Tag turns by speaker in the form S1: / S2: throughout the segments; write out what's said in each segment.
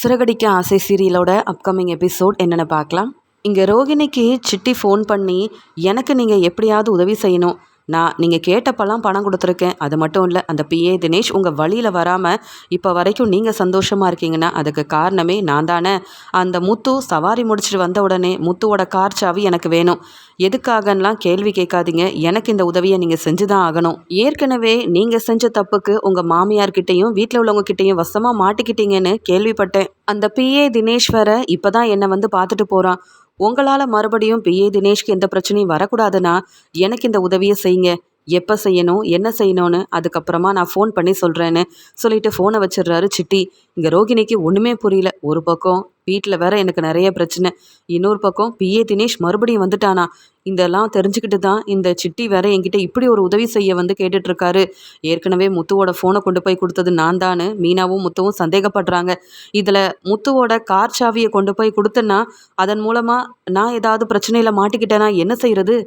S1: சிறகடிக்க ஆசை சீரியலோட upcoming episode என்னென்னு பார்க்கலாம். இங்கே ரோகிணிக்கு சிட்டி ஃபோன் பண்ணி எனக்கு நீங்கள் எப்படியாவது உதவி செய்யணும், நீங்கள் கேட்டப்பெல்லாம் பணம் கொடுத்துருக்கேன், அது மட்டும் இல்லை அந்த பிஏ தினேஷ் உங்கள் வழியில் வராமல் இப்போ வரைக்கும் நீங்கள் சந்தோஷமாக இருக்கீங்கன்னா அதுக்கு காரணமே நான் தானே. அந்த முத்து சவாரி முடிச்சுட்டு வந்த உடனே முத்துவோட கார் சாவி எனக்கு வேணும், எதுக்காகலாம் கேள்வி கேட்காதீங்க, எனக்கு இந்த உதவியை நீங்கள் செஞ்சு தான் ஆகணும். ஏற்கனவே நீங்கள் செஞ்ச தப்புக்கு உங்கள் மாமியார்கிட்டையும் வீட்டில் உள்ளவங்ககிட்டையும் வசமாக மாட்டிக்கிட்டீங்கன்னு கேள்விப்பட்டேன். அந்த பிஏ தினேஷ் வேற இப்போ தான் என்னை வந்து பார்த்துட்டு போகிறான். உங்களால் மறுபடியும் பிஏ தினேஷ்க்கு எந்த பிரச்சனையும் வரக்கூடாதுன்னா எனக்கு இந்த உதவியை செய்யுங்க, எப்போ செய்யணும் என்ன செய்யணும்னு அதுக்கப்புறமா நான் ஃபோன் பண்ணி சொல்கிறேன்னு சொல்லிட்டு ஃபோனை வச்சிடுறாரு சிட்டி. இங்கே ரோகிணிக்கு ஒன்றுமே புரியல. ஒரு பக்கம் வீட்டில் வேற எனக்கு நிறைய பிரச்சனை, இன்னொரு பக்கம் பிஏ தினேஷ் மறுபடியும் வந்துட்டானா. இதெல்லாம் தெரிஞ்சுக்கிட்டு தான் இந்த சிட்டி வேற என்கிட்ட இப்படி ஒரு உதவி செய்ய வந்து கேட்டுட்ருக்காரு. ஏற்கனவே முத்துவோட ஃபோனை கொண்டு போய் கொடுத்தது நான் தானு மீனாவும் முத்துவும் சந்தேகப்படுறாங்க. இதில் முத்துவோட கார் சாவியை கொண்டு போய் கொடுத்தேன்னா அதன் மூலமாக நான் ஏதாவது பிரச்சனையில் மாட்டிக்கிட்டேன்னா என்ன செய்கிறது?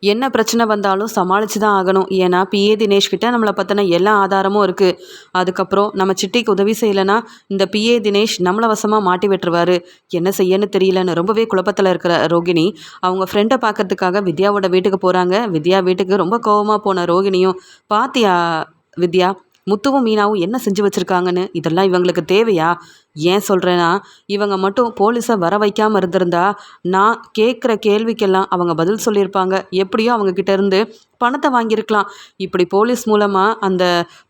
S1: என்ன பிரச்சனை வந்தாலும் சமாளித்து தான் ஆகணும். ஏன்னா பிஏ தினேஷ்கிட்ட நம்மளை பற்றின எல்லா ஆதாரமும் இருக்குது. அதுக்கப்புறம் நம்ம சிட்டிக்கு உதவி செய்யலைன்னா இந்த பிஏ தினேஷ் நம்மளை வசமாக மாட்டி விட்டுருவார். என்ன செய்யன்னு தெரியலன்னு ரொம்பவே குழப்பத்தில் இருக்கிற ரோகிணி அவங்க ஃப்ரெண்டை பார்க்கறதுக்காக வித்யாவோட வீட்டுக்கு போகிறாங்க. வித்யா வீட்டுக்கு ரொம்ப கோவமாக போன ரோகிணியும், பாத்தியா வித்யா, முத்துவும் மீனாவும் என்ன செஞ்சு வச்சுருக்காங்கன்னு, இதெல்லாம் இவங்களுக்கு தேவையா? ஏன் சொல்கிறேன்னா, இவங்க மட்டும் போலீஸை வர வைக்காமல் இருந்திருந்தா நான் கேட்குற கேள்விக்கெல்லாம் அவங்க பதில் சொல்லியிருப்பாங்க. எப்படியோ அவங்கக்கிட்ட இருந்து பணத்தை வாங்கியிருக்கலாம். இப்படி போலீஸ் மூலமாக அந்த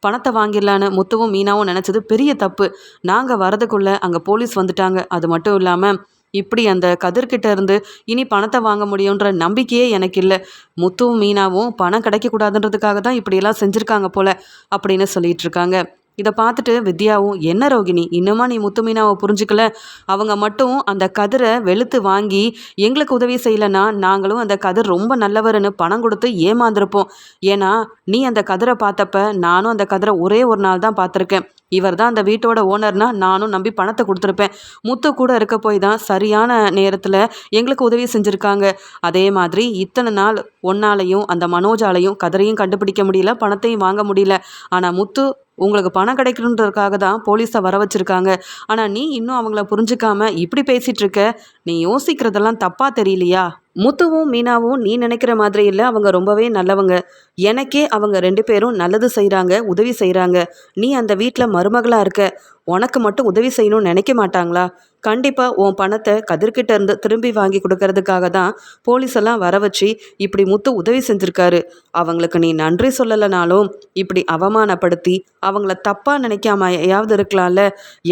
S1: பணத்தை வாங்கிடலான்னு முத்துவும் மீனாவும் நினச்சது பெரிய தப்பு. நாங்கள் வரதுக்குள்ளே அங்கே போலீஸ் வந்துட்டாங்க. அது மட்டும் இல்லாமல் இப்படி அந்த கதிர்கிட்ட இருந்து இனி பணத்தை வாங்க முடியுன்ற நம்பிக்கையே எனக்கு இல்லை. முத்துவும் மீனாவும் பணம் கிடைக்கக்கூடாதுன்றதுக்காக தான் இப்படியெல்லாம் செஞ்சுருக்காங்க போல அப்படின்னு சொல்லிட்டு இருக்காங்க. இதை பார்த்துட்டு வித்யாவும், என்ன ரோகிணி இன்னுமா நீ முத்து மீனாவை புரிஞ்சுக்கல? அவங்க மட்டும் அந்த கதிரை வெளுத்து வாங்கி எங்களுக்கு உதவி செய்யலைன்னா நாங்களும் அந்த கதிர் ரொம்ப நல்லவர்னு பணம் கொடுத்து ஏமாந்துருப்போம். ஏன்னா நீ அந்த கதிரை பார்த்தப்ப நானும் அந்த கதிரை ஒரே ஒரு நாள் தான் பார்த்துருக்கேன். இவர் தான் அந்த வீட்டோட ஓனர்னா நானும் நம்பி பணத்தை கொடுத்துருப்பேன். முத்து கூட இருக்க போய் தான் சரியான நேரத்தில் எங்களுக்கு உதவி செஞ்சுருக்காங்க. அதே மாதிரி இத்தனை நாள் ஒன்னாலையும் அந்த மனோஜாலையும் கதிரையும் கண்டுபிடிக்க முடியல, பணத்தையும் வாங்க முடியல. ஆனால் முத்து உங்களுக்கு பணம் கிடைக்கணுன்றதுக்காக தான் போலீஸை வர வச்சுருக்காங்க. ஆனால் நீ இன்னும் அவங்கள புரிஞ்சுக்காம இப்படி பேசிகிட்டு இருக்க. நீ யோசிக்கிறதெல்லாம் தப்பாக தெரியலையா? முத்துவும் மீனாவும் நீ நினைக்கிற மாதிரி இல்லை, அவங்க ரொம்பவே நல்லவங்க. எனக்கே அவங்க 2 பேரும் நல்லது செய்கிறாங்க, உதவி செய்கிறாங்க. நீ அந்த வீட்டில் மருமகளாக இருக்க, உனக்கு மட்டும் உதவி செய்யணும்னு நினைக்க மாட்டாங்களா? கண்டிப்பாக உன் பணத்தை கதிர்கிட்ட இருந்து திரும்பி வாங்கி கொடுக்கறதுக்காக தான் போலீஸெல்லாம் வர வச்சு இப்படி முத்து உதவி செஞ்சுருக்காரு. அவங்களுக்கு நீ நன்றி சொல்லலைனாலும் இப்படி அவமானப்படுத்தி அவங்கள தப்பாக நினைக்காமையாவது இருக்கலாம்ல.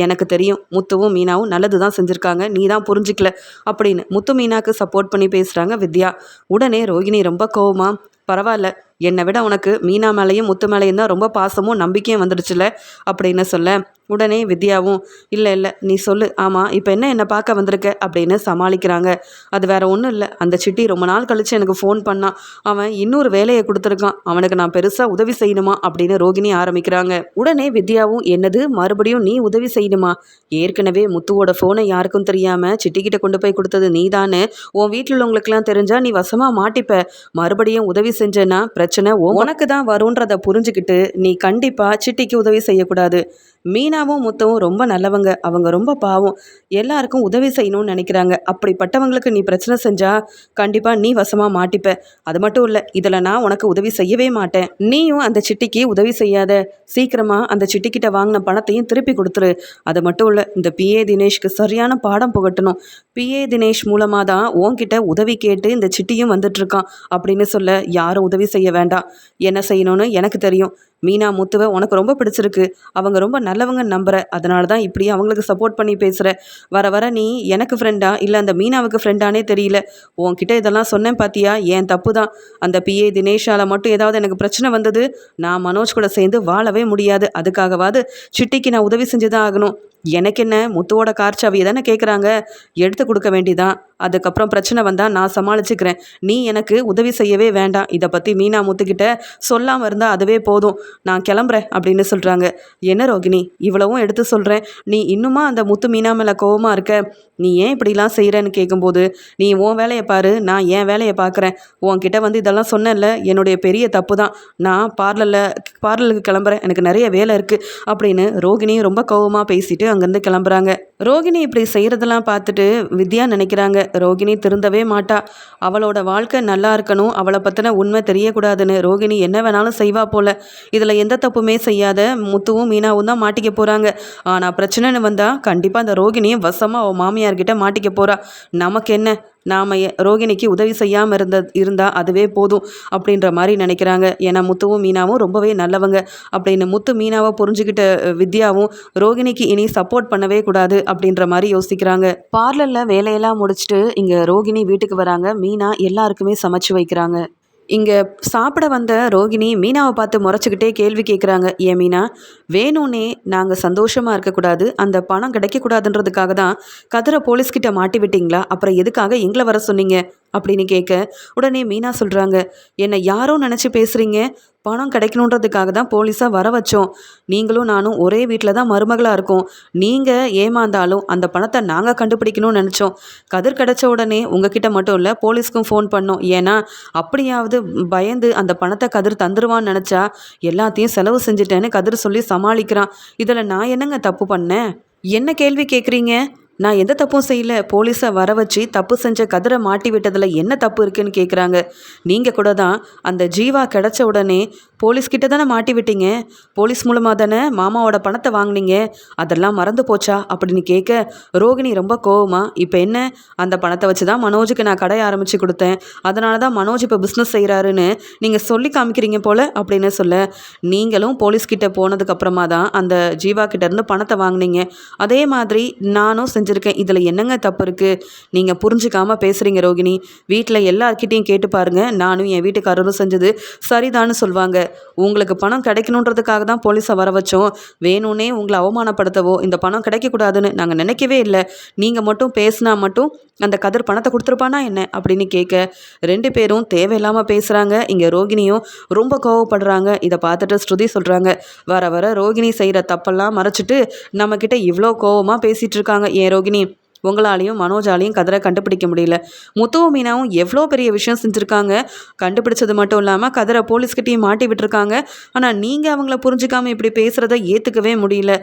S1: எனக்கு தெரியும் முத்துவும் மீனாவும் நல்லது தான் செஞ்சுருக்காங்க, நீ தான் புரிஞ்சிக்கல அப்படின்னு முத்து மீனாவுக்கு சப்போர்ட் பண்ணி பேசுகிறாங்க வித்யா. உடனே ரோகிணி ரொம்ப கோவமா, பரவாயில்ல, என்னை விட உனக்கு மீனா மேலேயும் முத்து மேலேயும் தான் ரொம்ப பாசமும் நம்பிக்கையும் வந்துடுச்சுல அப்படின்னு சொல்ல, உடனே வித்யாவும், இல்லை நீ சொல்லு, ஆமாம் இப்போ என்னை பார்க்க வந்திருக்க அப்படின்னு சமாளிக்கிறாங்க. அது வேற ஒன்றும் இல்லை, அந்த சிட்டி ரொம்ப நாள் கழித்து எனக்கு ஃபோன் பண்ணான், அவன் இன்னொரு வேலையை கொடுத்துருக்கான், அவனுக்கு நான் பெருசாக உதவி செய்யணுமா அப்படின்னு ரோகிணி ஆரம்பிக்கிறாங்க. உடனே வித்யாவும், என்னது மறுபடியும் நீ உதவி செய்யணுமா? ஏற்கனவே முத்துவோட ஃபோனை யாருக்கும் தெரியாமல் சிட்டிக்கிட்ட கொண்டு போய் கொடுத்தது நீ தானே. உன் வீட்டில் உள்ளவங்களுக்குலாம் தெரிஞ்சா நீ வசமாக மாட்டிப்ப. மறுபடியும் உதவி செஞ்சேன்னா பிரச்சனை உனக்கு தான் வரும்ன்றதை புரிஞ்சுக்கிட்டு நீ கண்டிப்பாக சிட்டிக்கு உதவி செய்யக்கூடாது. மீனாவும் முத்தவும் ரொம்ப நல்லவங்க, அவங்க ரொம்ப பாவம், எல்லாருக்கும் உதவி செய்யணும்னு நினைக்கிறாங்க. அப்படிப்பட்டவங்களுக்கு நீ பிரச்சனை செஞ்சால் கண்டிப்பாக நீ வசமாக மாட்டிப்ப. அது மட்டும் இல்லை, இதில் நான் உனக்கு உதவி செய்யவே மாட்டேன். நீயும் அந்த சிட்டிக்கு உதவி செய்யாத, சீக்கிரமாக அந்த சிட்டிக்கிட்ட வாங்கின பணத்தையும் திருப்பி கொடுத்துரு. அது மட்டும் இல்லை, இந்த பிஏ தினேஷ்க்கு சரியான பாடம் புகட்டணும். பிஏ தினேஷ் மூலமாக தான் உன்கிட்ட உதவி கேட்டு இந்த சிட்டியும் வந்துட்டுருக்கான் அப்படின்னு சொல்ல, யாரும் உதவி செய்ய வேண்டாம், என்ன செய்யணும்னு எனக்கு தெரியும். மீனா முத்துவை உனக்கு ரொம்ப பிடிச்சிருக்கு, அவங்க ரொம்ப நல்லவங்க நம்புற, அதனால தான் இப்படி அவங்களுக்கு சப்போர்ட் பண்ணி பேசுகிற. வர வர நீ எனக்கு ஃப்ரெண்டா இல்லை அந்த மீனாவுக்கு ஃப்ரெண்டானே தெரியல. உன்கிட்ட இதெல்லாம் சொன்னேன் பார்த்தியா, ஏன் தப்பு தான். அந்த பிஏ தினேஷால் மட்டும் ஏதாவது எனக்கு பிரச்சனை வந்தது, நான் மனோஜ் கூட சேர்ந்து வாழவே முடியாது. அதுக்காகவாது சிட்டிக்கு நான் உதவி செஞ்சு தான் ஆகணும். எனக்கு என்ன, முத்துவோட கார் சாவியை தானே கேட்குறாங்க, எடுத்து கொடுக்க வேண்டிதான். அதுக்கப்புறம் பிரச்சனை வந்தால் நான் சமாளிச்சுக்கிறேன். நீ எனக்கு உதவி செய்யவே வேண்டாம். இதை பற்றி மீனா முத்துக்கிட்ட சொல்லாமல் இருந்தால் அதுவே போதும். நான் கிளம்புறேன் அப்படின்னு சொல்கிறாங்க. என்ன ரோகிணி இவ்வளவும் எடுத்து சொல்கிறேன், நீ இன்னுமா அந்த முத்து மீனா மேலே கோவமாக இருக்க? நீ ஏன் இப்படிலாம் செய்கிறேன்னு கேட்கும்போது, நீ உன் வேலையை பாரு, நான் என் வேலையை பார்க்குறேன். உன்கிட்ட வந்து இதெல்லாம் சொன்னேன்ல, என்னுடைய பெரிய தப்பு தான். நான் பார்லருக்கு கிளம்புறேன், எனக்கு நிறைய வேலை இருக்குது அப்படின்னு ரோகிணி ரொம்ப கோவமாக பேசிட்டு அங்கேருந்து கிளம்புறாங்க. ரோகிணி இப்படி செய்கிறதெல்லாம் பார்த்துட்டு வித்யா நினைக்கிறாங்க, ரோகிணி திருந்தவே மாட்டா, அவளோட வாழ்க்கை நல்லா இருக்கணும், அவளை பற்றின உண்மை தெரியக்கூடாதுன்னு ரோகிணி என்ன வேணாலும் செய்வா போல. இதில் எந்த தப்புமே செய்யாத முத்துவும் மீனாவும் தான் மாட்டிக்க போகிறாங்க. ஆனால் பிரச்சனைன்னு வந்தால் கண்டிப்பாக அந்த ரோகிணியும் வசமாக அவள் மாமியார்கிட்ட மாட்டிக்க போகிறா. நமக்கு என்ன, நாம் ரோகிணிக்கு உதவி செய்யாமல் இருந்தால் அதுவே போதும் அப்படின்ற மாதிரி நினைக்கிறாங்க. ஏன்னா முத்துவும் மீனாவும் ரொம்பவே நல்லவங்க அப்படின்னு முத்து மீனாவை புரிஞ்சுக்கிட்ட வித்யாவும் ரோகிணிக்கு இனி சப்போர்ட் பண்ணவே கூடாது அப்படின்ற மாதிரி யோசிக்கிறாங்க. பார்லரில் வேலையெல்லாம் முடிச்சுட்டு இங்கே ரோகிணி வீட்டுக்கு வராங்க. மீனா எல்லாருக்குமே சமைச்சு வைக்கிறாங்க. இங்கே சாப்பிட வந்த ரோகிணி மீனாவை பார்த்து முறைச்சிக்கிட்டே கேள்வி கேட்குறாங்க. ஏன் மீனா, வேணும்னே நாங்கள் சந்தோஷமாக இருக்கக்கூடாது, அந்த பணம் கிடைக்கக்கூடாதுன்றதுக்காக தான் கதிரை போலீஸ்கிட்ட மாட்டி விட்டீங்களா? அப்புறம் எதுக்காக எங்களை வர சொன்னீங்க அப்படின்னு கேட்க, உடனே மீனா சொல்கிறாங்க, என்னை யாரோ நினச்சி பேசுகிறீங்க, பணம் கிடைக்கணுன்றதுக்காக தான் போலீஸாக வர வச்சோம். நீங்களும் நானும் ஒரே வீட்டில் தான் மருமகளாக இருக்கோம். நீங்கள் ஏமாந்தாலும் அந்த பணத்தை நாங்கள் கண்டுபிடிக்கணும்னு நினச்சோம். கதிர் கிடைச்ச உடனே உங்ககிட்ட மட்டும் இல்லை, போலீஸ்க்கும் ஃபோன் பண்ணோம். ஏன்னா அப்படியாவது பயந்து அந்த பணத்தை கதிர் தந்துருவான்னு நினச்சா எல்லாத்தையும் செலவு செஞ்சுட்டேன்னு கதிர் சொல்லி சமாளிக்கிறான். இதில் நான் என்னங்க தப்பு பண்ணேன்? என்ன கேள்வி கேட்குறீங்க? நான் எந்த தப்பும் செய்யல. போலீஸை வர வச்சு தப்பு செஞ்ச கதிரை மாட்டி விட்டதில் என்ன தப்பு இருக்குன்னு கேட்குறாங்க. நீங்கள் கூட தான் அந்த ஜீவா கிடச்ச உடனே போலீஸ்கிட்ட தானே மாட்டி விட்டீங்க. போலீஸ் மூலமாக தானே மாமாவோட பணத்தை வாங்கினீங்க. அதெல்லாம் மறந்து போச்சா அப்படின்னு கேட்க, ரோகிணி ரொம்ப கோவமா, இப்போ என்ன, அந்த பணத்தை வச்சு தான் மனோஜுக்கு நான் கடை ஆரம்பித்து கொடுத்தேன், அதனால தான் மனோஜ் இப்போ பிஸ்னஸ் செய்கிறாருன்னு நீங்கள் சொல்லி காமிக்கிறீங்க போல் அப்படின்னு சொல்ல, நீங்களும் போலீஸ்கிட்ட போனதுக்கப்புறமா தான் அந்த ஜீவா கிட்டேருந்து பணத்தை வாங்கினீங்க. அதே மாதிரி நானும் செஞ்சுருக்கேன். இதில் என்னங்க தப்பு இருக்குது? நீங்கள் புரிஞ்சுக்காமல் பேசுகிறீங்க ரோகிணி. வீட்டில் எல்லார்கிட்டையும் கேட்டு பாருங்கள், நானும் என் வீட்டுக்காரரும் செஞ்சது சரிதான்னு சொல்லுவாங்க. உங்களுக்கு பணம் கிடைக்கணுன்றதுக்காக தான் போலீஸை வர வச்சோம். வேணும்னே உங்களை அவமானப்படுத்தவோ இந்த பணம் கிடைக்கக்கூடாதுன்னு நாங்கள் நினைக்கவே இல்லை. நீங்கள் மட்டும் பேசினா மட்டும் அந்த கதிர் பணத்தை கொடுத்துருப்பானா என்ன அப்படின்னு கேட்க, ரெண்டு பேரும் தேவையில்லாமல் பேசுகிறாங்க. இங்கே ரோகிணியும் ரொம்ப கோவப்படுறாங்க. இதை பார்த்துட்டு ஸ்ருதி சொல்கிறாங்க, வர வர ரோகிணி செய்கிற தப்பெல்லாம் மறைச்சிட்டு நம்மக்கிட்ட இவ்வளோ கோவமாக பேசிகிட்டு இருக்காங்க. ஏன் ரோகிணி, உங்களாலையும் மனோஜாலையும் கதிரை கண்டுபிடிக்க முடியல. முத்துவும் மீனாவும் எவ்வளோ பெரிய விஷயம் செஞ்சுருக்காங்க. கண்டுபிடிச்சது மட்டும் இல்லாமல் கதிரை போலீஸ்கிட்டையும் மாட்டி விட்டுருக்காங்க. ஆனால் நீங்கள் அவங்கள புரிஞ்சுக்காமல் இப்படி பேசுகிறத ஏற்றுக்கவே முடியல.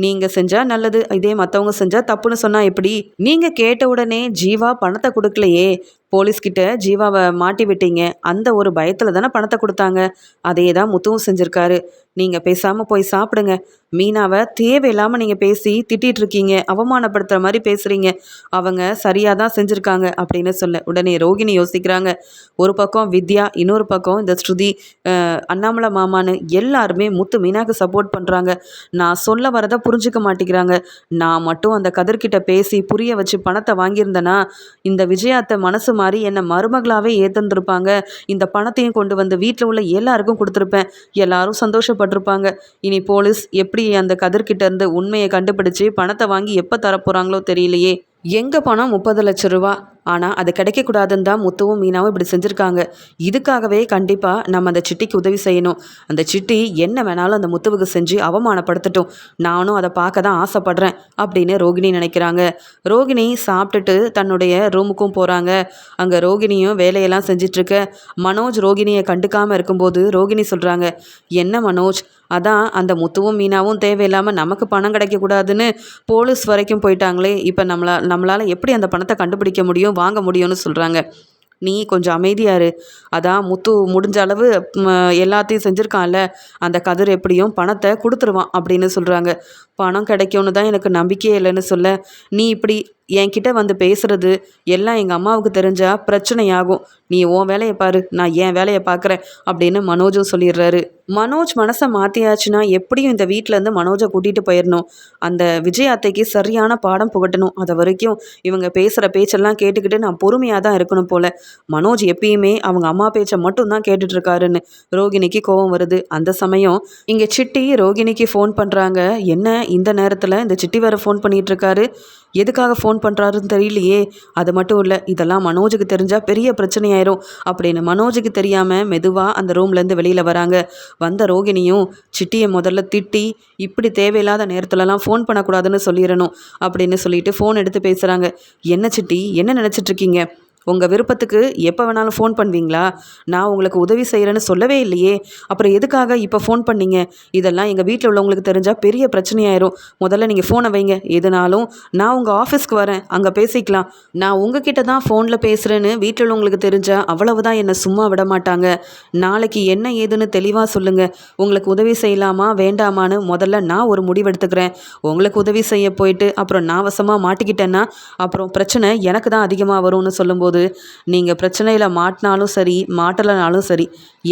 S1: நீங்கள் செஞ்சால் நல்லது, இதே மற்றவங்க செஞ்சால் தப்புன்னு சொன்னால் எப்படி? நீங்கள் கேட்ட உடனே ஜீவா பணத்தை கொடுக்கலையே, போலீஸ்கிட்ட ஜீவாவை மாட்டி விட்டீங்க. அந்த ஒரு பயத்தில் தானே பணத்தை கொடுத்தாங்க. அதே தான் முத்துவும் செஞ்சுருக்காரு. நீங்கள் பேசாமல் போய் சாப்பிடுங்க. மீனாவை தேவையில்லாமல் நீங்கள் பேசி திட்டிகிட்டு இருக்கீங்க, அவமானப்படுத்துகிற மாதிரி பேசுகிறீங்க. அவங்க சரியாக தான் செஞ்சுருக்காங்க அப்படின்னு சொல்ல, உடனே ரோகிணி யோசிக்கிறாங்க. ஒரு பக்கம் வித்யா, இன்னொரு பக்கம் இந்த ஸ்ருதி, அண்ணாமலை மாமான்னு எல்லாருமே முத்து மீனாவுக்கு சப்போர்ட் பண்ணுறாங்க. நான் சொல்ல வரதை புரிஞ்சுக்க மாட்டேங்கிறாங்க. நான் மட்டும் அந்த கதிர்கிட்ட பேசி புரிய வச்சு பணத்தை வாங்கியிருந்தேன்னா இந்த விஜயாத்தை மனசு மாதிரி என்னை மருமகளாகவே ஏற்றிருந்துருப்பாங்க. இந்த பணத்தையும் கொண்டு வந்து வீட்டில் உள்ள எல்லாருக்கும் கொடுத்துருப்பேன். எல்லாரும் சந்தோஷப்பட்டிருப்பாங்க. இனி போலீஸ் எப்படி அந்த கதிர்கிட்ட இருந்து உண்மையை கண்டுபிடிச்சு பணத்தை வாங்கி எப்போ தரப்போகிறாங்களோ தெரியலையே. எங்கே பணம் 30 லட்சம் ரூபா, ஆனால் அது கிடைக்கக்கூடாதுன்னு தான் முத்துவும் மீனாவும் இப்படி செஞ்சுருக்காங்க. இதுக்காகவே கண்டிப்பாக நம்ம அந்த சிட்டிக்கு உதவி செய்யணும். அந்த சிட்டி என்ன வேணாலும் அந்த முத்துவுக்கு செஞ்சு அவமானப்படுத்தட்டும், நானும் அதை பார்க்க தான் ஆசைப்படுறேன் அப்படின்னு ரோகிணி நினைக்கிறாங்க. ரோகிணி சாப்பிட்டுட்டு தன்னுடைய ரூமுக்கும் போகிறாங்க. அங்கே ரோகிணியும் வேலையெல்லாம் செஞ்சிட்ருக்க மனோஜ் ரோகிணியை கண்டுக்காமல் இருக்கும்போது ரோகிணி சொல்கிறாங்க, என்ன மனோஜ், அதான் அந்த முத்துவும் மீனாவும் தேவையில்லாமல் நமக்கு பணம் கிடைக்கக்கூடாதுன்னு போலீஸ் வரைக்கும் போயிட்டாங்களே, இப்போ நம்மளால் எப்படி அந்த பணத்தை கண்டுபிடிக்க முடியும், வாங்க முடியும்னு சொல்கிறாங்க. நீ கொஞ்சம் அமைதியாரு. அதான் முத்து முடிஞ்ச அளவு எல்லாத்தையும் செஞ்சுருக்கான்ல, அந்த கதிர் எப்படியும் பணத்தை கொடுத்துருவான் அப்படின்னு சொல்கிறாங்க. பணம் கிடைக்கும்னு தான் எனக்கு நம்பிக்கையே இல்லைன்னு சொல்ல, நீ இப்படி என்கிட்ட வந்து பேசுகிறது எல்லாம் எங்கள் அம்மாவுக்கு தெரிஞ்சால் பிரச்சனையாகும். நீ உன் வேலையை பாரு, நான் என் வேலையை பார்க்குறேன் அப்படின்னு மனோஜும் சொல்லிடுறாரு. மனோஜ் மனசை மாற்றியாச்சுன்னா எப்படியும் இந்த வீட்டிலேருந்து மனோஜை கூட்டிகிட்டு போயிடணும். அந்த விஜய் அத்தைக்கு சரியான பாடம் புகட்டணும். அது வரைக்கும் இவங்க பேசுகிற பேச்செல்லாம் கேட்டுக்கிட்டு நான் பொறுமையாக தான் இருக்கணும் போல். மனோஜ் எப்பயுமே அவங்க அம்மா பேச்சை மட்டும்தான் கேட்டுட்ருக்காருன்னு ரோகிணிக்கு கோபம் வருது. அந்த சமயம் இங்கே சிட்டி ரோகிணிக்கு ஃபோன் பண்ணுறாங்க. என்ன இந்த நேரத்தில் இந்த சிட்டி வேறு ஃபோன் பண்ணிகிட்ருக்காரு, எதுக்காக ஃபோன் ஃபோன் பண்ணுறாருன்னு தெரியலையே, அது மட்டும் இல்லை இதெல்லாம் மனோஜுக்கு தெரிஞ்சால் பெரிய பிரச்சனையாயிரும் அப்படின்னு மனோஜுக்கு தெரியாமல் மெதுவாக அந்த ரூம்லேருந்து வெளியில் வராங்க. வந்த ரோகிணியும் சிட்டியை முதல்ல திட்டி இப்படி தேவையில்லாத நேரத்துலலாம் ஃபோன் பண்ணக்கூடாதுன்னு சொல்லிடணும் அப்படின்னு சொல்லிட்டு ஃபோன் எடுத்து பேசுகிறாங்க. என்ன சிட்டி, என்ன நினச்சிட்ருக்கீங்க? உங்கள் விருப்பத்துக்கு எப்போ வேணாலும் ஃபோன் பண்ணுவீங்களா? நான் உங்களுக்கு உதவி செய்கிறேன்னு சொல்லவே இல்லையே, அப்புறம் எதுக்காக இப்போ ஃபோன் பண்ணீங்க? இதெல்லாம் எங்கள் வீட்டில் உள்ளவங்களுக்கு தெரிஞ்சால் பெரிய பிரச்சனையாயிரும். முதல்ல நீங்கள் ஃபோனை வைங்க. எதுனாலும் நான் உங்கள் ஆஃபீஸ்க்கு வரேன், அங்கே பேசிக்கலாம். நான் உங்ககிட்ட தான் ஃபோனில் பேசுகிறேன்னு வீட்டில் உள்ளவங்களுக்கு தெரிஞ்சால் அவ்வளவுதான், என்னை சும்மா விட மாட்டாங்க. நாளைக்கு என்ன ஏதுன்னு தெளிவாக சொல்லுங்கள். உங்களுக்கு உதவி செய்யலாமா வேண்டாமான்னு முதல்ல நான் ஒரு முடிவெடுத்துக்கிறேன். உங்களுக்கு உதவி செய்ய போயிட்டு அப்புறம் நான் வசமாக மாட்டிக்கிட்டேன்னா அப்புறம் பிரச்சனை எனக்கு தான் அதிகமாக வரும்னு சொல்லும்போது, நீங்கள் பிரச்சனையில் மாட்டினாலும் சரி மாட்டலைனாலும் சரி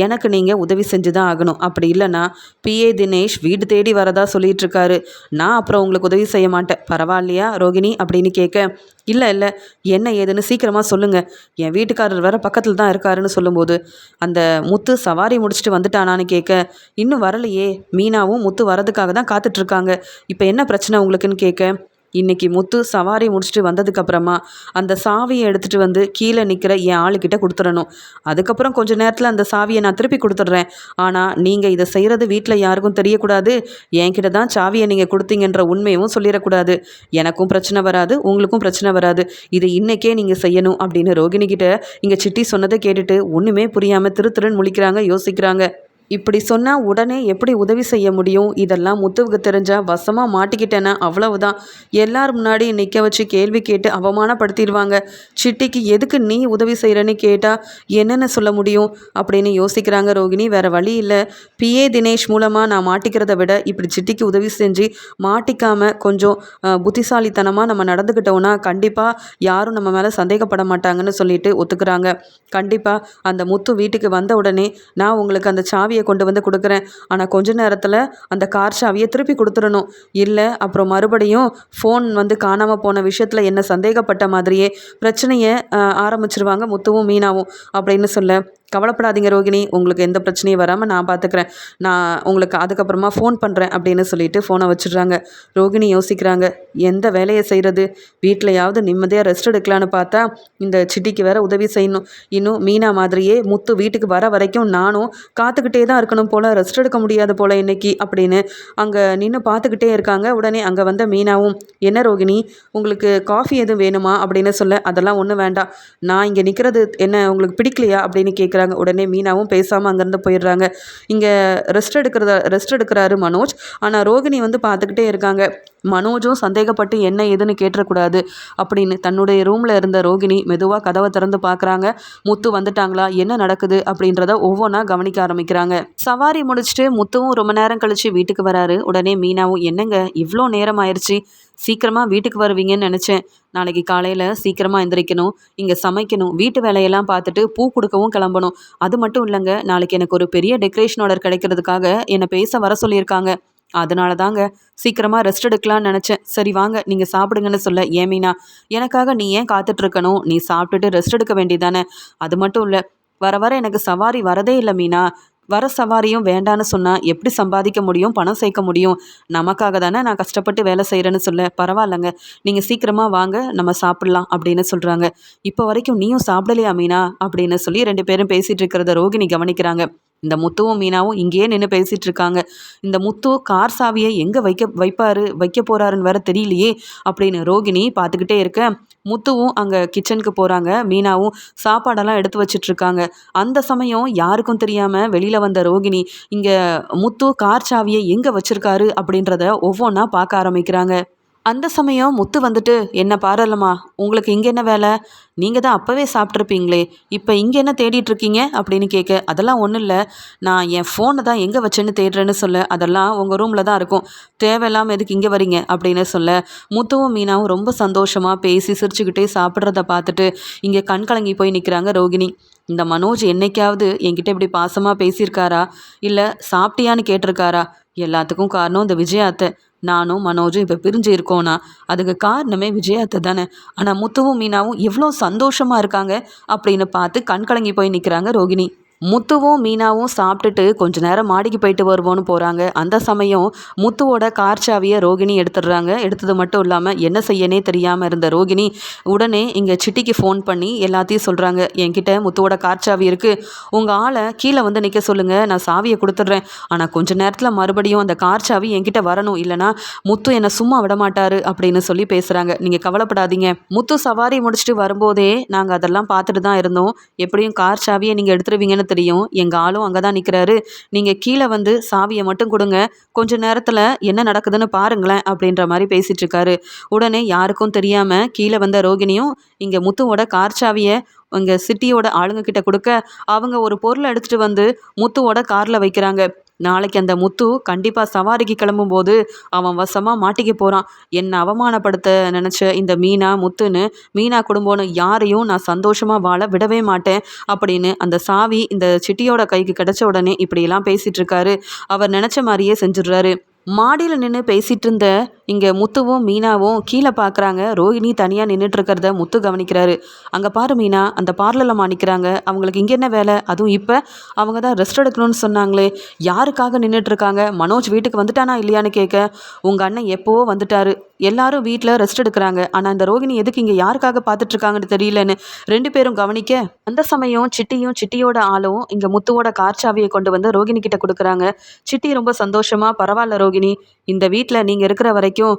S1: எனக்கு நீங்கள் உதவி செஞ்சு தான் ஆகணும். அப்படி இல்லைன்னா பிஏ தினேஷ் வீடு தேடி வரதா சொல்லிட்டு இருக்காரு. நான் அப்புறம் உங்களுக்கு உதவி செய்ய மாட்டேன். பரவாயில்லையா ரோகிணி அப்படின்னு கேட்க, இல்லை இல்லை என்ன ஏதுன்னு சீக்கிரமாக சொல்லுங்கள், என் வீட்டுக்காரர் வேற பக்கத்தில் தான் இருக்காருன்னு சொல்லும்போது, அந்த முத்து சவாரி முடிச்சுட்டு வந்துட்டானான்னு கேட்க, இன்னும் வரலையே, மீனாவும் முத்து வரதுக்காக தான் காத்துட்ருக்காங்க, இப்போ என்ன பிரச்சனை உங்களுக்குன்னு கேட்க, இன்னைக்கு முத்து சவாரி முடிச்சுட்டு வந்ததுக்கப்புறமா அந்த சாவியை எடுத்துகிட்டு வந்து கீழே நிற்கிற என் ஆளுக்கிட்ட கொடுத்துடணும். அதுக்கப்புறம் கொஞ்சம் நேரத்தில் அந்த சாவியை நான் திருப்பி கொடுத்துட்றேன். ஆனால் நீங்கள் இதை செய்கிறது வீட்டில் யாருக்கும் தெரியக்கூடாது. என்கிட்ட தான் சாவியை நீங்கள் கொடுத்தீங்கன்ற உண்மையும் சொல்லிடக்கூடாது. எனக்கும் பிரச்சனை வராது, உங்களுக்கும் பிரச்சனை வராது. இது இன்றைக்கே நீங்கள் செய்யணும் அப்படின்னு ரோகிணி கிட்ட இங்கே சிட்டி சொன்னதை கேட்டுட்டு ஒன்றுமே புரியாமல் திருன்னு முழிக்கிறாங்க, யோசிக்கிறாங்க. இப்படி சொன்னால் உடனே எப்படி உதவி செய்ய முடியும்? இதெல்லாம் முத்துவுக்கு தெரிஞ்சால் வசமாக மாட்டிக்கிட்டேன்னா அவ்வளவுதான். எல்லார் முன்னாடி நிற்க வச்சு கேள்வி கேட்டு அவமானப்படுத்திடுவாங்க. சிட்டிக்கு எதுக்கு நீ உதவி செய்கிறேன்னு கேட்டால் என்னென்ன சொல்ல முடியும் அப்படின்னு யோசிக்கிறாங்க ரோகிணி. வேறு வழி இல்லை. பிஏ தினேஷ் மூலமாக நான் மாட்டிக்கிறத விட இப்படி சிட்டிக்கு உதவி செஞ்சு மாட்டிக்காமல் கொஞ்சம் புத்திசாலித்தனமாக நம்ம நடந்துக்கிட்டோன்னா கண்டிப்பாக யாரும் நம்ம மேலே சந்தேகப்பட மாட்டாங்கன்னு சொல்லிட்டு ஒத்துக்கிறாங்க. கண்டிப்பாக அந்த முத்து வீட்டுக்கு வந்த உடனே நான் உங்களுக்கு அந்த சாவியை கொண்டு வந்து கொடுக்குறேன். ஆனால் கொஞ்ச நேரத்தில் அந்த கார் சாவியை திருப்பி கொடுத்துடணும். இல்லை அப்புறம் மறுபடியும் ஃபோன் வந்து காணாமல் போன விஷயத்தில் என்ன சந்தேகப்பட்ட மாதிரியே பிரச்சனையை ஆரம்பிச்சிருவாங்க முத்துவும் மீனாவும் அப்படின்னு சொல்ல, கவலைப்படாதீங்க ரோகிணி, உங்களுக்கு எந்த பிரச்சனையும் வராமல் நான் பார்த்துக்கிறேன். நான் உங்களுக்கு அதுக்கப்புறமா ஃபோன் பண்ணுறேன் அப்படின்னு சொல்லிட்டு ஃபோனை வச்சிடுறாங்க. ரோகிணி யோசிக்கிறாங்க, எந்த வேலையை செய்கிறது? வீட்டிலையாவது நிம்மதியாக ரெஸ்ட் எடுக்கலான்னு பார்த்தா இந்த சிட்டிக்கு வேற உதவி செய்யணும். இன்னும் மீனா மாதிரியே முத்து வீட்டுக்கு வர வரைக்கும் நானும் காத்துக்கிட்டே தான் இருக்கணும் போல், ரெஸ்ட் எடுக்க முடியாது போல் இன்னைக்கு அப்படின்னு அங்கே நின்று பார்த்துக்கிட்டே இருக்காங்க. உடனே அங்கே வந்த மீனாவும், என்ன ரோகிணி உங்களுக்கு காஃபி எதுவும் வேணுமா அப்படின்னு சொல்ல, அதெல்லாம் ஒன்றும் வேண்டாம், நான் இங்கே நிற்கிறது என்ன உங்களுக்கு பிடிக்கலையா அப்படின்னு கேட்குறாங்க. உடனே மீனாவும் பேசாமல் அங்கேருந்து போயிடுறாங்க. இங்கே ரெஸ்ட் எடுக்கிறாரு மனோஜ். ஆனால் ரோகிணி வந்து பார்த்துக்கிட்டே இருக்காங்க. மனோஜும் சந்தேகப்பட்டு என்ன ஏதுன்னு கேட்டுறக்கூடாது அப்படின்னு தன்னுடைய ரூமில் இருந்த ரோகிணி மெதுவாக கதவை திறந்து பார்க்குறாங்க. முத்து வந்துட்டாங்களா, என்ன நடக்குது அப்படின்றத ஒவ்வொன்றா கவனிக்க ஆரம்பிக்கிறாங்க. சவாரி முடிச்சுட்டு முத்துவும் ரொம்ப நேரம் கழித்து வீட்டுக்கு வராரு. உடனே மீனாவும், என்னங்க இவ்வளோ நேரம் ஆயிடுச்சு, சீக்கிரமாக வீட்டுக்கு வருவீங்கன்னு நினச்சேன். நாளைக்கு காலையில் சீக்கிரமாக எந்திரிக்கணும், இங்கே சமைக்கணும், வீட்டு வேலையெல்லாம் பார்த்துட்டு பூ கொடுக்கவும் கிளம்பணும். அது மட்டும் இல்லைங்க, நாளைக்கு எனக்கு ஒரு பெரிய டெக்கரேஷன் ஆர்டர் கிடைக்கிறதுக்காக என்னை பேச வர சொல்லியிருக்காங்க. அதனால தாங்க சீக்கிரமாக ரெஸ்ட் எடுக்கலான்னு நினச்சேன். சரி வாங்க நீங்கள் சாப்பிடுங்கன்னு சொல்ல, ஏன் மீனா எனக்காக நீ ஏன் காத்துட்ருக்கணும்? நீ சாப்பிட்டுட்டு ரெஸ்ட் எடுக்க வேண்டியதானே? அது மட்டும் இல்லை, வர வர எனக்கு சவாரி வரதே இல்லை மீனா. வர சவாரியும் வேண்டான்னு சொன்னால் எப்படி சம்பாதிக்க முடியும், பணம் சேர்க்க முடியும்? நமக்காக தானே நான் கஷ்டப்பட்டு வேலை செய்கிறேன்னு சொல்ல, பரவாயில்லைங்க நீங்கள் சீக்கிரமாக வாங்க நம்ம சாப்பிட்லாம் அப்படின்னு சொல்கிறாங்க. இப்போ வரைக்கும் நீயும் சாப்பிடலையா மீனா அப்படின்னு சொல்லி 2 பேரும் பேசிகிட்டு இருக்கிறத ரோகிணி கவனிக்கிறாங்க. இந்த முத்துவும் மீனாவும் இங்கேயே நின்று பேசிகிட்டு இருக்காங்க. இந்த முத்து கார் சாவியை எங்கே வைக்க போகிறாருன்னு வேற தெரியலையே அப்படின்னு ரோகிணி பார்த்துக்கிட்டே இருக்க, முத்துவும் அங்கே கிச்சனுக்கு போகிறாங்க. மீனாவும் சாப்பாடெல்லாம் எடுத்து வச்சிட்ருக்காங்க. அந்த சமயம் யாருக்கும் தெரியாமல் வெளியில் வந்த ரோகிணி இங்கே முத்து கார் சாவியை எங்கே வச்சுருக்காரு அப்படின்றத ஒவ்வொன்றா பார்க்க ஆரம்பிக்கிறாங்க. அந்த சமயம் முத்து வந்துட்டு, என்ன பாரலம்மா, உங்களுக்கு இங்கே என்ன வேலை? நீங்கள் தான் அப்போவே சாப்பிட்ருப்பீங்களே, இப்போ இங்கே என்ன தேடிட்டுருக்கீங்க அப்படின்னு கேட்க, அதெல்லாம் ஒன்றும் இல்லை, நான் என் ஃபோனை தான் எங்கே வச்சேன்னு தேடுறேன்னு சொல்ல, அதெல்லாம் உங்கள் ரூமில் தான் இருக்கும், தேவையில்லாமல் எதுக்கு இங்கே வரீங்க அப்படின்னு சொல்ல, முத்துவும் மீனாவும் ரொம்ப சந்தோஷமாக பேசி சிரிச்சுக்கிட்டே சாப்பிட்றத பார்த்துட்டு இங்கே கண் கலங்கி போய் நிற்கிறாங்க ரோகிணி. இந்த மனோஜ் என்னைக்காவது என்கிட்ட இப்படி பாசமாக பேசியிருக்காரா, இல்லை சாப்பிட்டியான்னு கேட்டிருக்காரா? எல்லாத்துக்கும் காரணம் இந்த விஜயாத்தை. நானும் மனோஜும் இப்போ பிரிஞ்சு இருக்கோன்னா அதுக்கு காரணமே விஜயாத்தை தானே. ஆனால் முத்துவும் மீனாவும் எவ்வளோ சந்தோஷமாக இருக்காங்க அப்படின்னு பார்த்து கண் கலங்கி போய் நிற்கிறாங்க ரோகிணி. முத்துவும் மீனாவும் சாப்பிட்டுட்டு கொஞ்ச நேரம் மாடிக்கு போயிட்டு வருவோன்னு போகிறாங்க. அந்த சமயம் முத்துவோட கார் சாவியை ரோகிணி எடுத்துடுறாங்க. எடுத்தது மட்டும் இல்லாமல் என்ன செய்யனே தெரியாமல் இருந்த ரோகிணி உடனே இங்கே சிட்டிக்கு ஃபோன் பண்ணி எல்லாத்தையும் சொல்கிறாங்க. என்கிட்ட முத்துவோட கார் சாவி இருக்குது, உங்கள் ஆளை கீழே வந்து நிற்க சொல்லுங்கள், நான் சாவியை கொடுத்துட்றேன். ஆனால் கொஞ்ச நேரத்தில் மறுபடியும் அந்த கார் சாவி என்கிட்ட வரணும், இல்லைனா முத்து என்னை சும்மா விடமாட்டாரு அப்படின்னு சொல்லி பேசுகிறாங்க. நீங்கள் கவலைப்படாதீங்க, முத்து சவாரி முடிச்சுட்டு வரும்போதே நாங்கள் அதெல்லாம் பார்த்துட்டு தான் இருந்தோம். எப்படியும் கார் சாவியை நீங்கள் எடுத்துருவீங்கன்னு தெரியும். எங்கள் ஆளும் அங்கே தான் நிற்கிறாரு. நீங்கள் கீழே வந்து சாவியை மட்டும் கொடுங்க, கொஞ்ச நேரத்தில் என்ன நடக்குதுன்னு பாருங்களேன் அப்படின்ற மாதிரி பேசிகிட்டு இருக்காரு. உடனே யாருக்கும் தெரியாமல் கீழே வந்த ரோகிணியும் இங்கே முத்துவோட கார் சாவியை இங்கே சிட்டியோட ஆளுங்க கிட்ட கொடுக்க அவங்க ஒரு பொருளை எடுத்துகிட்டு வந்து முத்துவோட காரில் வைக்கிறாங்க. நாளைக்கு அந்த முத்து கண்டிப்பாக சவாரிக்கு கிளம்பும்போது அவன் வசமாக மாட்டிக்க போகிறான். என்னை அவமானப்படுத்த நினச்ச இந்த மீனா முத்துன்னு மீனா குடும்பம்னு யாரையும் நான் சந்தோஷமாக வாழ விடவே மாட்டேன் அப்படின்னு அந்த சாவி இந்த சிட்டியோட கைக்கு கிடைச்ச உடனே இப்படியெல்லாம் பேசிகிட்டு இருக்காரு. அவர் நினச்ச மாதிரியே செஞ்சிடுறாரு. மாடியில் நின்று பேசிகிட்டு இருந்த இங்கே முத்துவும் மீனாவும் கீழே பார்க்குறாங்க. ரோஹிணி தனியாக நின்றுட்டு இருக்கிறத முத்து கவனிக்கிறாரு. அங்கே பாரு மீனா, அந்த பார்லரில் மாணிக்கிறாங்க. அவங்களுக்கு இங்கே என்ன வேலை? அதுவும் இப்போ அவங்க தான் ரெஸ்ட் எடுக்கணும்னு சொன்னாங்களே, யாருக்காக நின்றுட்டுருக்காங்க? மனோஜ் வீட்டுக்கு வந்துட்டானா இல்லையான்னு கேட்க, உங்கள் அண்ணன் எப்போவோ வந்துட்டாரு, எல்லாரும் வீட்டில் ரெஸ்ட் எடுக்கிறாங்க. ஆனால் இந்த ரோஹிணி எதுக்கு இங்கே யாருக்காக பார்த்துட்ருக்காங்கன்னு தெரியலன்னு ரெண்டு பேரும் கவனிக்க, அந்த சமயம் சிட்டியும் சிட்டியோட ஆளும் இங்கே முத்துவோட கார் சாவியை கொண்டு வந்து ரோகிணி கிட்ட கொடுக்குறாங்க. சிட்டி ரொம்ப சந்தோஷமாக, பரவாயில்ல ரோகிணி, இந்த வீட்டில் நீங்கள் இருக்கிற வரைக்கும்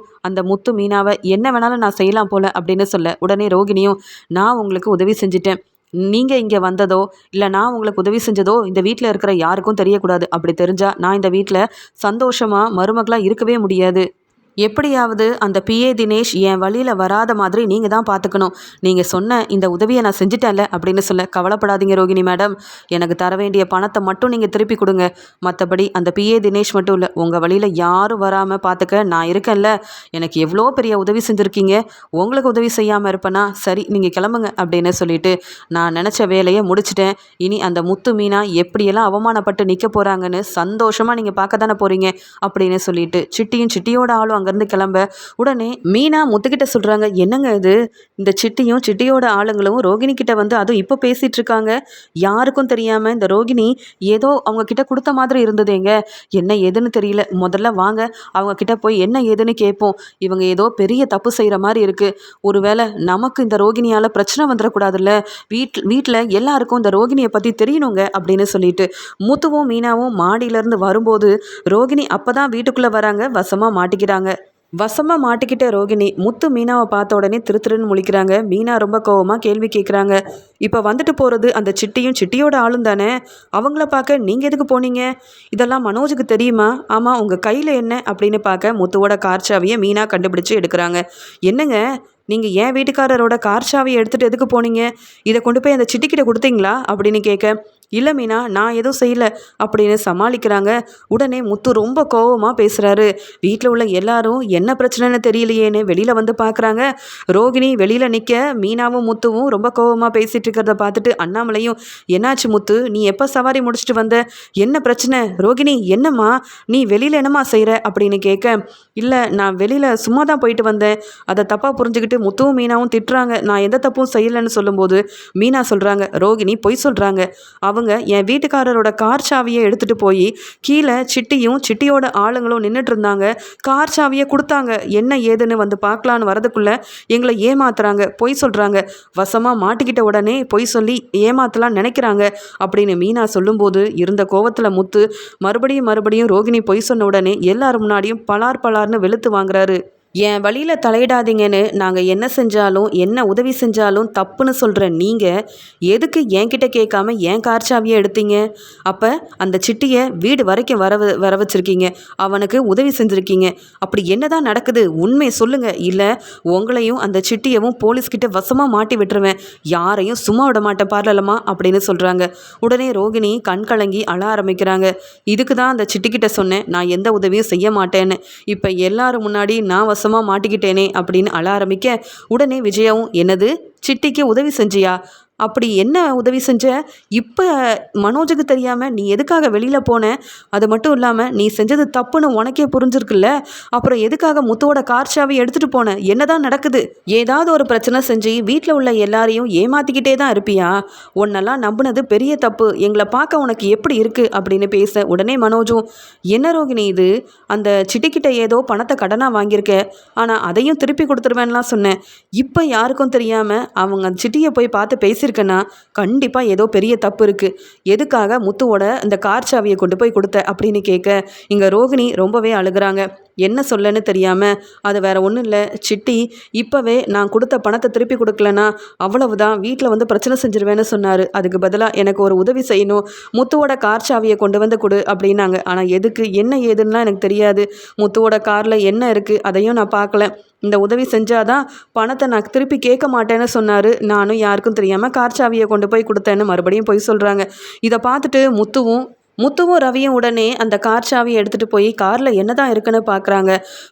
S1: அந்த முத்து மீனாவை என்ன வேணாலும் நான் செய்யலாம் போல அப்படின்னு சொல்ல, உடனே ரோகிணியும் நான் உங்களுக்கு உதவி செஞ்சிட்டேன், நீங்கள் இங்கே வந்ததோ இல்லை நான் உங்களுக்கு உதவி செஞ்சதோ இந்த வீட்டில் இருக்கிற யாருக்கும் தெரியக்கூடாது. அப்படி தெரிஞ்சால் நான் இந்த வீட்டில் சந்தோஷமாக மருமகளாக இருக்கவே முடியாது. எப்படியாவது அந்த பிஏ தினேஷ் என் வழியில் வராத மாதிரி நீங்கள் தான் பார்த்துக்கணும். நீங்கள் சொன்ன இந்த உதவியை நான் செஞ்சிட்டேன்ல அப்படின்னு சொல்ல, கவலைப்படாதீங்க ரோகிணி மேடம், எனக்கு தர வேண்டிய பணத்தை மட்டும் நீங்கள் திருப்பி கொடுங்க. மற்றபடி அந்த பிஏ தினேஷ் மட்டும் இல்லை, உங்கள் வழியில் யாரும் வராமல் பார்த்துக்க நான் இருக்கேன்ல. எனக்கு எவ்வளோ பெரிய உதவி செஞ்சுருக்கீங்க, உங்களுக்கு உதவி செய்யாமல் இருப்பேனா? சரி, நீங்கள் கிளம்புங்க அப்படின்னு சொல்லிட்டு, நான் நினச்ச வேலையை முடிச்சிட்டேன். இனி அந்த முத்து மீனா எப்படியெல்லாம் அவமானப்பட்டு நிற்க போகிறாங்கன்னு சந்தோஷமாக நீங்கள் பார்க்க தானே போகிறீங்க அப்படின்னு சொல்லிட்டு சிட்டியும் சிட்டியோட ஆளும் அங்கேருந்து கிளம்ப, உடனே மீனா முத்துக்கிட்ட சொல்கிறாங்க, என்னங்க இது, இந்த சிட்டியும் சிட்டியோட ஆளுங்களும் ரோகிணி கிட்ட வந்து அதுவும் இப்போ பேசிகிட்டு இருக்காங்க. யாருக்கும் தெரியாமல் இந்த ரோகிணி ஏதோ அவங்க கிட்ட கொடுத்த மாதிரி இருந்ததுங்க. என்ன ஏதுன்னு தெரியல. முதல்ல வாங்க அவங்க கிட்ட போய் என்ன ஏதுன்னு கேட்போம். இவங்க ஏதோ பெரிய தப்பு செய்கிற மாதிரி இருக்குது. ஒருவேளை நமக்கு இந்த ரோகிணியால் பிரச்சனை வந்துடக்கூடாதுல்ல. வீட்டில் எல்லாருக்கும் இந்த ரோகிணியை பற்றி தெரியணுங்க அப்படின்னு சொல்லிட்டு முத்துவும் மீனாவும் மாடியிலேருந்து வரும்போது ரோகிணி அப்போ தான் வீட்டுக்குள்ளே வராங்க. வசமாக மாட்டிக்கிறாங்க. வசமாக மாட்டிக்கிட்ட ரோகிணி முத்து மீனாவை பார்த்த உடனே திருன்னு முழிக்கிறாங்க. மீனா ரொம்ப கோவமாக கேள்வி கேட்குறாங்க, இப்போ வந்துட்டு போகிறது அந்த சிட்டியும் சிட்டியோட ஆளும் தானே, அவங்கள பார்க்க நீங்கள் எதுக்கு போனீங்க? இதெல்லாம் மனோஜுக்கு தெரியுமா? ஆமாம், உங்கள் கையில் என்ன அப்படின்னு பார்க்க முத்துவோட கார் சாவியை மீனா கண்டுபிடிச்சி எடுக்கிறாங்க. என்னங்க, நீங்கள் என் வீட்டுக்காரரோட கார் சாவியை எடுத்துகிட்டு எதுக்கு போனீங்க? இதை கொண்டு போய் அந்த சிட்டிக்கிட்ட கொடுத்தீங்களா அப்படின்னு கேட்க, இல்லை மீனா, நான் எதுவும் செய்யலை அப்படின்னு சமாளிக்கிறாங்க. உடனே முத்து ரொம்ப கோவமாக பேசுகிறாரு. வீட்டில் உள்ள எல்லாரும் என்ன பிரச்சனைன்னு தெரியலையேன்னு வெளியில் வந்து பார்க்குறாங்க. ரோகிணி வெளியில் நிற்க மீனாவும் முத்துவும் ரொம்ப கோவமாக பேசிகிட்டு இருக்கிறத பார்த்துட்டு அண்ணாமலையும், என்னாச்சு முத்து, நீ எப்போ சவாரி முடிச்சுட்டு வந்த, என்ன பிரச்சனை? ரோகிணி, என்னம்மா நீ வெளியில் என்னம்மா செய்கிற அப்படின்னு கேட்க, இல்லை நான் வெளியில் சும்மா தான் போயிட்டு வந்தேன். அதை தப்பாக புரிஞ்சுக்கிட்டு முத்துவும் மீனாவும் திட்டுறாங்க. நான் எந்த தப்பும் செய்யலைன்னு சொல்லும்போது மீனா சொல்கிறாங்க, ரோகிணி பொய் சொல்கிறாங்க. அவங்க என் வீட்டுக்காரரோட கார் சாவியை எடுத்துகிட்டு போய் கீழே சிட்டியும் சிட்டியோட ஆளுங்களும் நின்றுட்டு இருந்தாங்க. கார் சாவியை கொடுத்தாங்க. என்ன ஏதுன்னு வந்து பார்க்கலான்னு வரதுக்குள்ளே எங்களை ஏமாத்துறாங்க, பொய் சொல்கிறாங்க. வசமாக மாட்டிக்கிட்ட உடனே பொய் சொல்லி ஏமாத்தலாம் நினைக்கிறாங்க அப்படின்னு மீனா சொல்லும்போது இருந்த கோவத்தில் முத்து மறுபடியும் ரோகிணி பொய் சொன்ன உடனே எல்லார் முன்னாடியும் பலார்னு வெளுத்து வாங்குறாரு. என் வழியில் தலையிடாதீங்கன்னு நாங்கள் என்ன செஞ்சாலும் என்ன உதவி செஞ்சாலும் தப்புன்னு சொல்கிற நீங்கள் எதுக்கு என்கிட்ட கேட்காம என் கார் சாவியை எடுத்தீங்க? அப்போ அந்த சிட்டியை வீடு வரைக்கும் வர வச்சுருக்கீங்க, அவனுக்கு உதவி செஞ்சுருக்கீங்க. அப்படி என்ன தான் நடக்குது? உண்மை சொல்லுங்கள், இல்லை உங்களையும் அந்த சிட்டியவும் போலீஸ்கிட்ட வசமாக மாட்டி விட்டுருவேன். யாரையும் சும்மா விட மாட்டேன் பார்லலமா அப்படின்னு சொல்கிறாங்க. உடனே ரோகிணி கண் கலங்கி அழ ஆரம்பிக்கிறாங்க. இதுக்கு தான் அந்த சிட்டிக்கிட்ட சொன்னேன், நான் எந்த உதவியும் செய்ய மாட்டேன்னு. இப்போ எல்லாரும் முன்னாடி நான் வசமாக மாட்டிக்கிட்டேனே அப்படின்னு அழ ஆரம்பிக்க, உடனே விஜயாவும், என்னது சிட்டிக்கு உதவி செஞ்சியா? அப்படி என்ன உதவி செஞ்ச? இப்போ மனோஜுக்கு தெரியாமல் நீ எதுக்காக வெளியில் போன? அது மட்டும் இல்லாமல் நீ செஞ்சது தப்புன்னு உனக்கே புரிஞ்சிருக்குல்ல, அப்புறம் எதுக்காக முத்துவோட கார் சாவி எடுத்துகிட்டு போன? என்னதான் நடக்குது? ஏதாவது ஒரு பிரச்சனை செஞ்சு வீட்டில் உள்ள எல்லாரையும் ஏமாற்றிக்கிட்டே தான் இருப்பியா? உன்னெல்லாம் நம்பினது பெரிய தப்பு. எங்களை பார்க்க உனக்கு எப்படி இருக்குது அப்படின்னு பேச உடனே மனோஜும், என்ன ரோகிணி இது? அந்த சிட்டிக்கிட்ட ஏதோ பணத்தை கடனாக வாங்கியிருக்க, ஆனால் அதையும் திருப்பி கொடுத்துருவேன்லாம் சொன்னேன். இப்போ யாருக்கும் தெரியாமல் அவங்க சிட்டியை போய் பார்த்து பேசியிருக்கேன்னா கண்டிப்பாக ஏதோ பெரிய தப்பு இருக்குது. எதுக்காக முத்துவோட இந்த கார் சாவியை கொண்டு போய் கொடுத்த அப்படின்னு கேட்க இங்கே ரோகிணி ரொம்பவே அழுகிறாங்க. என்ன சொல்லன்னு தெரியாமல், அது வேற ஒன்றும் இல்லை சிட்டி, இப்போவே நான் கொடுத்த பணத்தை திருப்பி கொடுக்கலனா அவ்வளவுதான், வீட்டில் வந்து பிரச்சனை செஞ்சிருவேன்னு சொன்னார். அதுக்கு பதிலாக எனக்கு ஒரு உதவி செய்யணும், முத்துவோட கார் சாவியை கொண்டு வந்து கொடு அப்படின்னாங்க. ஆனால் எதுக்கு என்ன ஏதுன்னெலாம் எனக்கு தெரியாது. முத்துவோட காரில் என்ன இருக்குது அதையும் நான் பார்க்கல. இந்த உதவி செஞ்சாதான் பணத்தை நான் திருப்பி கேட்க மாட்டேன்னு சொன்னார். நானும் யாருக்கும் தெரியாமல் கார் சாவியை கொண்டு போய் கொடுத்தேன்னு மறுபடியும் போய் சொல்கிறாங்க. இதை பார்த்துட்டு முத்துவும் ரவியும் உடனே அந்த கார் சாவியை எடுத்துகிட்டு போய் காரில் என்னதான் இருக்குன்னு பார்க்குறாங்க.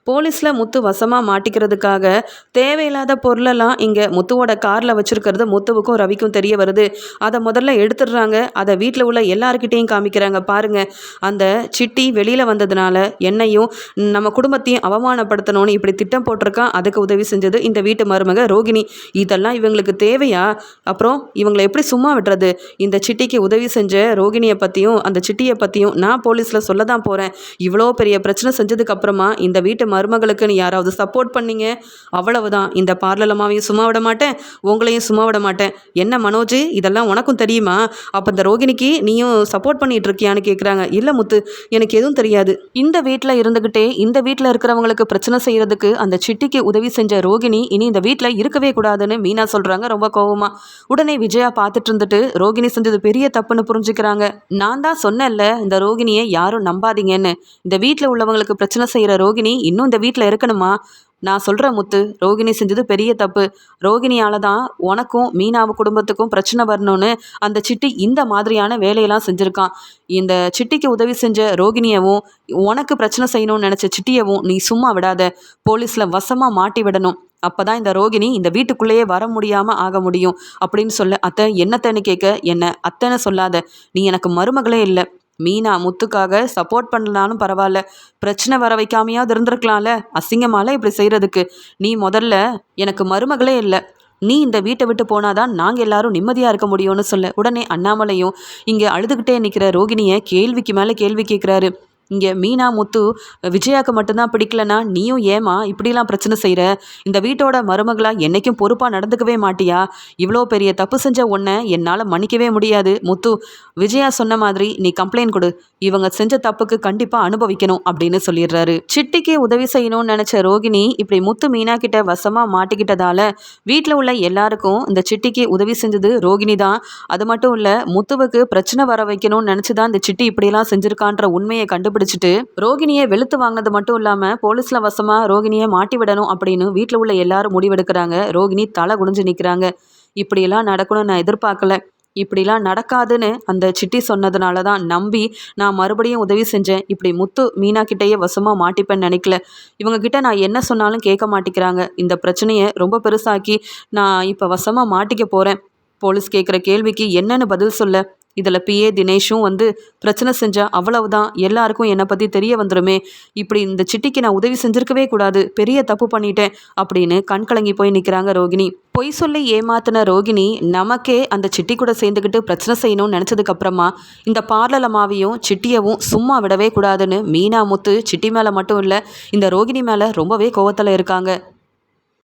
S1: போலீஸில் முத்து வசமாக மாட்டிக்கிறதுக்காக தேவையில்லாத பொருளெல்லாம் இங்கே முத்துவோட காரில் வச்சுருக்கிறது முத்துவுக்கும் ரவிக்கும் தெரிய வருது. அதை முதல்ல எடுத்துடுறாங்க. அதை வீட்டில் உள்ள எல்லாருக்கிட்டேயும் காமிக்கிறாங்க. பாருங்கள், அந்த சிட்டி வெளியில் வந்ததுனால என்னையும் நம்ம குடும்பத்தையும் அவமானப்படுத்தணும்னு இப்படி திட்டம் போட்டிருக்கான். அதுக்கு உதவி செஞ்சது இந்த வீட்டு மருமக ரோகிணி. இதெல்லாம் இவங்களுக்கு தேவையா? அப்புறம் இவங்களை எப்படி சும்மா விடுறது? இந்த சிட்டிக்கு உதவி செஞ்ச ரோகிணியை பற்றியும் அந்த சிட்டியை பற்றியும் நான் போலீஸில் சொல்ல தான் போகிறேன். இவ்வளோ பெரிய பிரச்சனை செஞ்சதுக்கப்புறமா இந்த வீட்டு மருமகளுக்குன்னு யாராவது சப்போர்ட் பண்ணீங்க, அவ்வளவுதான். இந்த பார்லலமாவையும் சும்மா விட மாட்டேன், உங்களையும் சும்மா விட மாட்டேன். என்ன மனோஜ், இதெல்லாம் உனக்கும் தெரியுமா? அப்போ இந்த ரோகிணிக்கு நீயும் சப்போர்ட் பண்ணிட்டு இருக்கியான்னு கேட்குறாங்க. இல்லை முத்து, எனக்கு எதுவும் தெரியாது. இந்த வீட்டில் இருந்துக்கிட்டே இந்த வீட்டில் இருக்கிறவங்களுக்கு பிரச்சனை செய்கிறதுக்கு அந்த சிட்டிக்கு உதவி செஞ்ச ரோகிணி இனி இந்த வீட்டில் இருக்கவே கூடாதுன்னு மீனா சொல்கிறாங்க ரொம்ப கோவமா. உடனே விஜயா பார்த்துட்டு இருந்துட்டு ரோகிணி செஞ்சது பெரிய தப்புன்னு புரிஞ்சுக்கிறாங்க. நான் தான் சொன்னேன்ல, இந்த ரோகிணியை யாரும் நம்பாதீங்கன்னு. இந்த வீட்டில் உள்ளவங்களுக்கு பிரச்சனை செய்கிற ரோகிணி இன்னும் இந்த வீட்டில் இருக்கணுமா? நான் சொல்கிறேன் முத்து, ரோகிணி செஞ்சது பெரிய தப்பு. ரோகிணியால் தான் உனக்கும் மீனாவு குடும்பத்துக்கும் பிரச்சனை வரணும்னு அந்த சிட்டி இந்த மாதிரியான வேலையெல்லாம் செஞ்சுருக்கான். இந்த சிட்டிக்கு உதவி செஞ்ச ரோகிணியவும் உனக்கு பிரச்சனை செய்யணும்னு நினச்ச சிட்டியவும் நீ சும்மா விடாத, போலீஸில் வசமாக மாட்டி விடணும். அப்போ தான் இந்த ரோகிணி இந்த வீட்டுக்குள்ளேயே வர முடியாமல் ஆக முடியும் அப்படின்னு சொல்ல, அத்தை என்னத்தைன்னு கேட்க, என்ன அத்தைன்னு சொல்லாத, நீ எனக்கு மருமகளே இல்லை. மீனா முத்துக்காக சப்போர்ட் பண்ணலான்னு பரவாயில்ல, பிரச்சனை வர வைக்காமையாவது இருந்திருக்கலாம்ல. அசிங்கமால இப்படி செய்கிறதுக்கு நீ முதல்ல எனக்கு மருமகளே இல்லை. நீ இந்த வீட்டை விட்டு போனாதான் நாங்கள் எல்லாரும் நிம்மதியாக இருக்க முடியும்னு சொல்ல, உடனே அண்ணாமலையும் இங்கே அழுதுகிட்டே நிற்கிற ரோகிணியை கேள்விக்கு மேலே கேள்வி கேட்குறாரு. இங்கே மீனா முத்து விஜயாவுக்கு மட்டும்தான் பிடிக்கலனா நீயும் ஏமா இப்படிலாம் பிரச்சனை செய்கிற? இந்த வீட்டோட மருமகளாக என்றைக்கும் பொறுப்பாக நடந்துக்கவே மாட்டியா? இவ்வளோ பெரிய தப்பு செஞ்ச உன்னை என்னால் மன்னிக்கவே முடியாது முத்து. விஜயா சொன்ன மாதிரி நீ கம்ப்ளைண்ட் கொடு, இவங்க செஞ்ச தப்புக்கு கண்டிப்பாக அனுபவிக்கணும் அப்படின்னு சொல்லிடுறாரு. சிட்டிக்கு உதவி செய்யணும்னு நினச்ச ரோகிணி இப்படி முத்து மீனா கிட்ட வசமாக மாட்டிக்கிட்டதால வீட்டில் உள்ள எல்லாருக்கும் இந்த சிட்டிக்கு உதவி செஞ்சது ரோகிணி தான். அது மட்டும் இல்லை, முத்துவுக்கு பிரச்சனை வர வைக்கணும்னு நினச்சி தான் இந்த சிட்டி இப்படியெல்லாம் செஞ்சுருக்கான்ற உண்மையை கண்டுபிடிச்சிட்டு ரோகிணியை வெளுத்து வாங்கினது மட்டும் இல்லாமல் போலீஸில் வசமாக ரோகிணியை மாட்டி விடணும் அப்படின்னு வீட்டில் உள்ள எல்லாரும் முடிவெடுக்கிறாங்க. ரோகிணி தலை குனிஞ்சு நிற்கிறாங்க. இப்படியெல்லாம் நடக்கணும்னு நான் எதிர்பார்க்கல, இப்படிலாம் நடக்காதுன்னு அந்த சிட்டி சொன்னதுனால தான் நம்பி நான் மறுபடியும் உதவி செஞ்சேன். இப்படி முத்து மீனா கிட்டேயே வசமாக மாட்டிப்பேன்னு நினைக்கல. இவங்கக்கிட்ட நான் என்ன சொன்னாலும் கேட்க மாட்டிக்கிறாங்க. இந்த பிரச்சனையை ரொம்ப பெருசாக்கி நான் இப்போ வசமாக மாட்டிக்க போகிறேன். போலீஸ் கேட்குற கேள்விக்கு என்னன்னு பதில் சொல்ல? இதில் பிஏ தினேஷும் வந்து பிரச்சனை செஞ்சா அவ்வளவுதான், எல்லாருக்கும் என்னை பற்றி தெரிய வந்துடுமே. இப்படி இந்த சிட்டிக்கு நான் உதவி செஞ்சுருக்கவே கூடாது, பெரிய தப்பு பண்ணிட்டேன் அப்படின்னு கண்கலங்கி போய் நிற்கிறாங்க ரோகிணி. பொய் சொல்லி ஏமாத்தின ரோகிணி நமக்கே அந்த சிட்டி கூட சேர்ந்துக்கிட்டு பிரச்சனை செய்யணும்னு நினச்சதுக்கப்புறமா இந்த பார்லலமாவையும் சிட்டியவும் சும்மா விடவே கூடாதுன்னு மீனா முத்து சிட்டி மேலே மட்டும் இல்லை இந்த ரோகிணி மேலே ரொம்பவே கோவத்தில் இருக்காங்க.